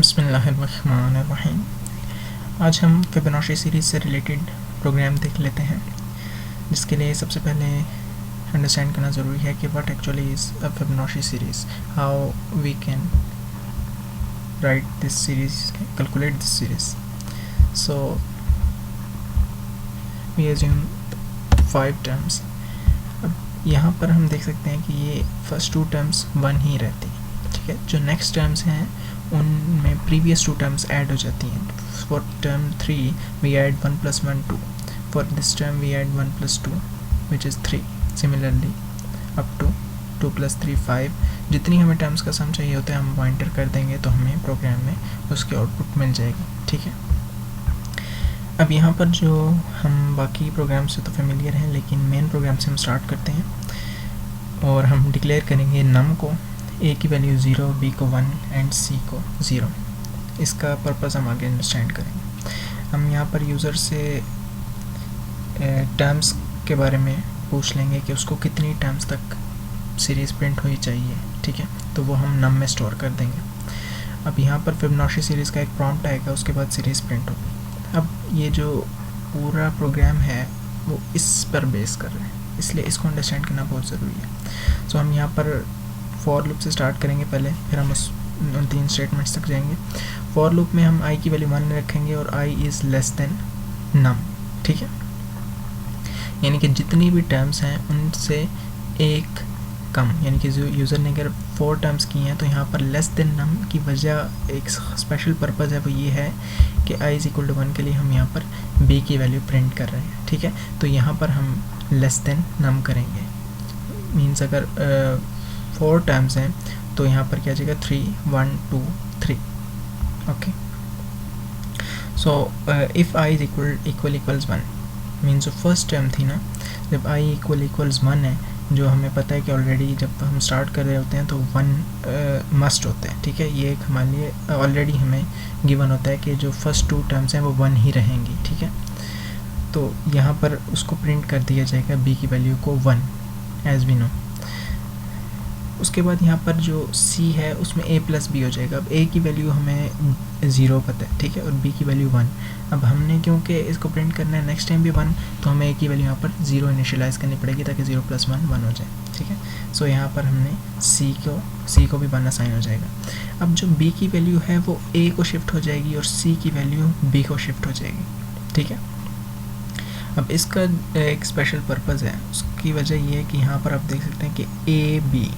बिस्मिल्लाहिर्रहमानिर्रहीम। आज हम फिबोनाची सीरीज़ से रिलेटेड प्रोग्राम देख लेते हैं, जिसके लिए सबसे पहले अंडरस्टैंड करना ज़रूरी है कि what actually is a Fibonacci series, how we can write this series, calculate this series. So we assume 5 terms. अब यहाँ पर हम देख सकते हैं कि ये फर्स्ट 2 टर्म्स 1 ही रहती हैं, ठीक है। जो नेक्स्ट टर्म्स हैं उनमें प्रीवियस 2 टर्म्स ऐड हो जाती हैं। For term 3 we add 1 + 1 2, for this term we add 1 + 2 which is 3, similarly up to 2 + 3 5। जितनी हमें टर्म्स का सम चाहिए होता है हम वो एंटर कर देंगे तो हमें प्रोग्राम में उसकी आउटपुट मिल जाएगी, ठीक है। अब यहाँ पर जो हम बाकी प्रोग्राम से तो फेमिलियर हैं, लेकिन मेन प्रोग्राम से हम स्टार्ट करते हैं और हम डिक्लेयर करेंगे नम को, ए की वैल्यू 0, बी को 1 एंड सी को 0। इसका पर्पस हम आगे अंडरस्टैंड करेंगे। हम यहाँ पर यूज़र से टर्म्स के बारे में पूछ लेंगे कि उसको कितनी टर्म्स तक सीरीज़ प्रिंट होनी चाहिए, ठीक है। तो वो हम नम में स्टोर कर देंगे। अब यहाँ पर फिबोनाची सीरीज़ का एक प्रॉम्प्ट आएगा, उसके बाद सीरीज़ प्रिंट होगी। अब ये जो पूरा प्रोग्राम है वो इस पर बेस कर रहे हैं, इसलिए इसको अंडरस्टैंड करना बहुत ज़रूरी है। सो हम यहाँ पर फॉर लूप से स्टार्ट करेंगे पहले, फिर हम उन 3 स्टेटमेंट्स तक जाएंगे। फॉर लूप में हम आई की वैल्यू 1 रखेंगे और आई इज़ लेस देन नम, ठीक है। यानी कि जितनी भी टर्म्स हैं उनसे एक कम, यानी कि जो यूज़र ने अगर 4 टर्म्स की हैं तो यहाँ पर लेस देन नम की वजह एक स्पेशल पर्पज़ है, वो ये है कि i = 1 के लिए हम यहाँ पर b की वैल्यू प्रिंट कर रहे हैं, ठीक है। तो यहाँ पर हम लेस देन नम करेंगे, मीन्स अगर 4 टर्म्स हैं तो यहाँ पर क्या जाएगा 3 1 2 3, okay. So if i = 1 means जो फर्स्ट टर्म थी ना, जब i = 1 है, जो हमें पता है कि ऑलरेडी जब हम स्टार्ट कर रहे होते हैं तो 1 मस्ट होता है, ठीक है। ये एक हमारे लिए ऑलरेडी हमें गिवन होता है कि जो फर्स्ट 2 टर्म्स हैं वो 1 ही रहेंगी, ठीक है। तो यहाँ पर उसको प्रिंट कर दिया जाएगा b की वैल्यू को 1 एज वी नो। उसके बाद यहाँ पर जो c है उसमें a + b हो जाएगा। अब a की वैल्यू हमें 0 पता है, ठीक है, और b की वैल्यू 1। अब हमने क्योंकि इसको प्रिंट करना है नेक्स्ट टाइम भी 1, तो हमें a की वैल्यू यहाँ पर 0 इनिशियलाइज़ करनी पड़ेगी ताकि 0 + 1 1 हो जाए, ठीक है। सो यहाँ पर हमने c को भी 1 असाइन हो जाएगा। अब जो b की वैल्यू है वो a को शिफ्ट हो जाएगी और c की वैल्यू b को शिफ्ट हो जाएगी, ठीक है। अब इसका एक स्पेशल पर्पज़ है, उसकी वजह ये है कि यहाँ पर आप देख सकते हैं कि a b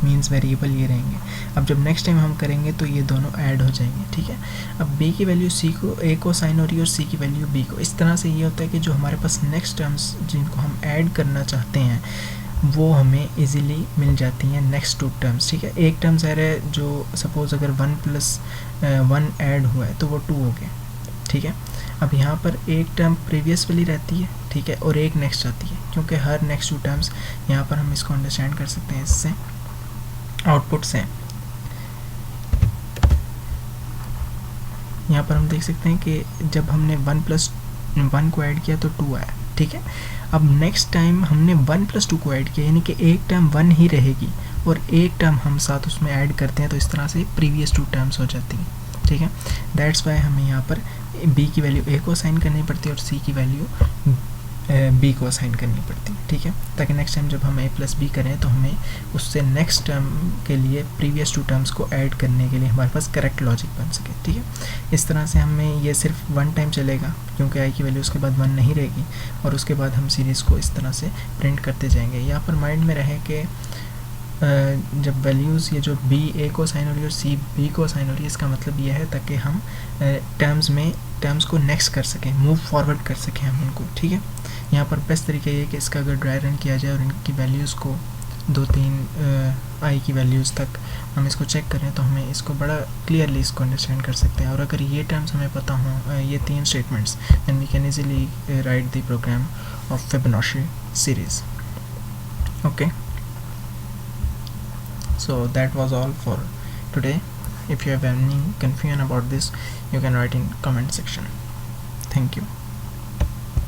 मीन्स वेरिएबल ये रहेंगे। अब जब नेक्स्ट टाइम हम करेंगे तो ये दोनों ऐड हो जाएंगे, ठीक है। अब b की वैल्यू a को असाइन हो रही है और c की वैल्यू b को। इस तरह से ये होता है कि जो हमारे पास नेक्स्ट टर्म्स जिनको हम ऐड करना चाहते हैं वो हमें इजीली मिल जाती हैं नेक्स्ट 2 टर्म्स, ठीक है। एक टर्म ज़ाहिर है जो सपोज़ अगर 1 + 1 ऐड हुआ है तो वो 2 हो गया, ठीक है। अब यहाँ पर एक टर्म प्रीवियस वाली रहती है, ठीक है, और एक नेक्स्ट आती है, क्योंकि हर नेक्स्ट 2 टर्म्स यहाँ पर हम इसको अंडरस्टैंड कर सकते हैं इससे आउटपुट से। यहाँ पर हम देख सकते हैं कि जब हमने 1 + 1 को ऐड किया तो 2 आया, ठीक है। अब नेक्स्ट टाइम हमने 1 + 2 को ऐड किया, यानी कि एक टर्म 1 ही रहेगी और एक टर्म हम साथ उसमें ऐड करते हैं, तो इस तरह से प्रीवियस 2 टर्म्स हो जाती हैं, ठीक है। दैट्स वाई हमें यहाँ पर b की वैल्यू a को असाइन करनी पड़ती है और c की वैल्यू b को असाइन करनी पड़ती है, ठीक है, ताकि नेक्स्ट टाइम जब हम a + b करें तो हमें उससे नेक्स्ट टर्म के लिए प्रीवियस 2 टर्म्स को ऐड करने के लिए हमारे पास करेक्ट लॉजिक बन सके, ठीक है। इस तरह से हमें ये सिर्फ 1 टाइम चलेगा, क्योंकि i की वैल्यू उसके बाद 1 नहीं रहेगी, और उसके बाद हम सीरीज़ को इस तरह से प्रिंट करते जाएंगे। यहाँ पर माइंड में रहे कि जब वैल्यूज़ ये जो b a को असाइन हो रही है और c b को असाइन हो रही है, इसका मतलब ये है ताकि हम टर्म्स को नेक्स्ट कर सकें, मूव फॉरवर्ड कर सकें हम उनको, ठीक है। यहाँ पर बेस्ट तरीका ये है कि इसका अगर ड्राई रन किया जाए और इनकी वैल्यूज़ को 2-3 i की वैल्यूज़ तक हम इसको चेक करें तो हमें इसको बड़ा क्लियरली इसको अंडरस्टैंड कर सकते हैं। और अगर ये टर्म्स हमें पता हों, ये 3 statements, then we can easily write the program of Fibonacci series, okay. So that was all for today. If you have any confusion about this, you can write in comment section. Thank you.